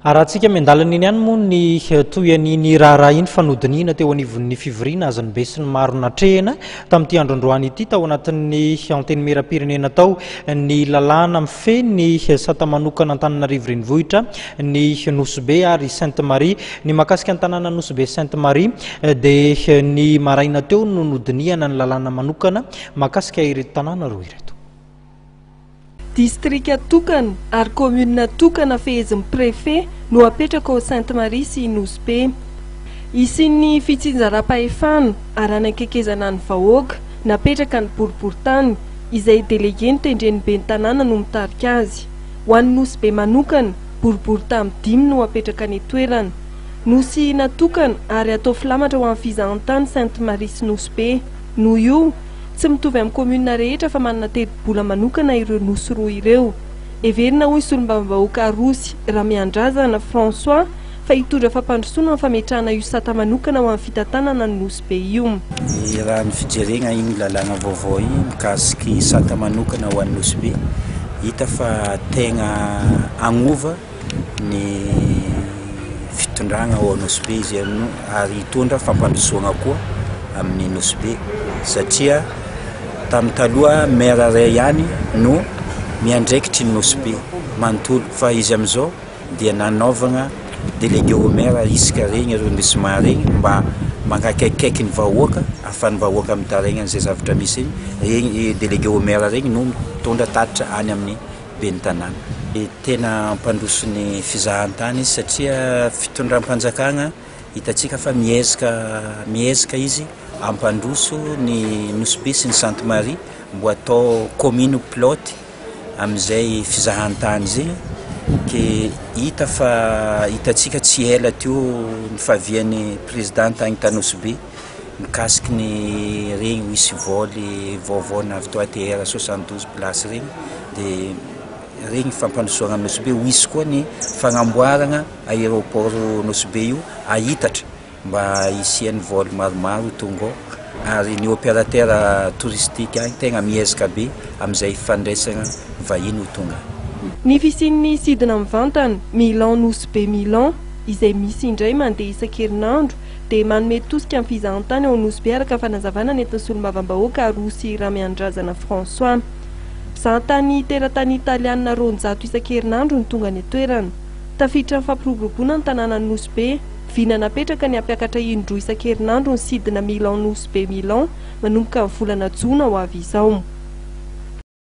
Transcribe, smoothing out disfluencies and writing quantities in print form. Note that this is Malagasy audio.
Arahantsika miandalana iny ihany moa ny toy ny raharaha iny fanodinina teo anivon'ny fivoriana azony be sy ny maro natrehana tamin'ity androandroany ity tao anatin'ny anteny mera-pirenena tao ny lalàna mifeny sata manokana Antananarivo renivohitra ny Nosy-Be ary Sainte-Marie ny mahakasika ny tanàna Nosy-Be Sainte-Marie dia ny maraina teo no nodinihana ny lalàna manokana mahakasika ireto tanàna roa ireto. Distrika tokana ary commune tokana fehezin'ny préfet no apetraka ao Sainte-Marie sy Nosy-Be. Isin'ny fitsinjaram-pahefana ary anakekezana ny vahoaka napetraka ny boriboritany izay délégué ny tendreny be ny tanàna no mitarika azy. Ho an'ny Nosy-Be manokana boriboritany 5 no apetraka ny toerana. Nosy natokana ary atao filamatra ho amin'ny fizahantany Sainte-Marie sy Nosy-Be. Noho io tsy mitovy amin'ny commune rehetra fa manana teti-bola manokana ireo nosy roa ireo. Everina hoy solombavam-bahoaka Arosy Ramiandrazana François fa hitondra fampandrosoana amin'ny fametrahana io sata manokana ho amin'ny fitantanana ny Nosy-Be io. Raha ny fijerena iny lalàna vaovao iny mikasiky sata manokana ho an'ny Nosy-Be, hita fa tegna agnova ny fitondrana ao Nosy-Be izy ary hitondra fampandrosoana koa amin'ny Nosy-Be satria tamin'ny taloha maire ray ihany no miandraikitry ny Nosy-Be manontolo fa izy amin'izao dia nanaovana délégué au maire isika regny arrondissement regny mba mangakaikaiky ny vahoaka ahafahan'ny vahoaka mitaraigna an'izay zavatra misy regny délégué au maire regny no mitondra tatitra any amin'ny ben'ny tanàna. Tena mpandroso ny fizahantany izy satria fitondram-panjakana hitatsika fa miezaka izy ampandroso ny Nosy-Be sy ny Sainte-Marie mbo atao commune pilote amin'izay fizahantany zegny ke hita fa hitatsika tsy ela teo ny fahavian'ny présidente agny ta-Nosy-Be mikasiky ny regny misy voly vaovao navy tao ATR 72 place regny dia regny fampandrosoana amin'ny Nosy-Be hoisy koa ny fagnamboarana aéroport Nosy-Be io ahitatra mba hisian'ny voly maromaro tonga ao ary ny opérateur touristique agny tegna miezaka be amin'izay fandraisana vahiny ho tonga. Ny fisian'ny sidina mivantana Milan Nosy-Be Milan izay misy indray mandeha isan-kerinandro dia manome tosika amin'ny fizahantany ao Nosy-Be araka fanazavana nentin'ny solombavam-bahoaka Arosy Ramiandrazana François. Mpizahatany teratany italiana 200 isan-kerinandro ny tonga ny toerana. Tafiditra ny fampiroboroboana ny tanàna ny Nosy-Be. Vina napetraka ny ampiakatra indroa isan-kerinandro ny sidina Milan Nosy-Be Milan manomboka amin'ny volana Jona ho avy izao.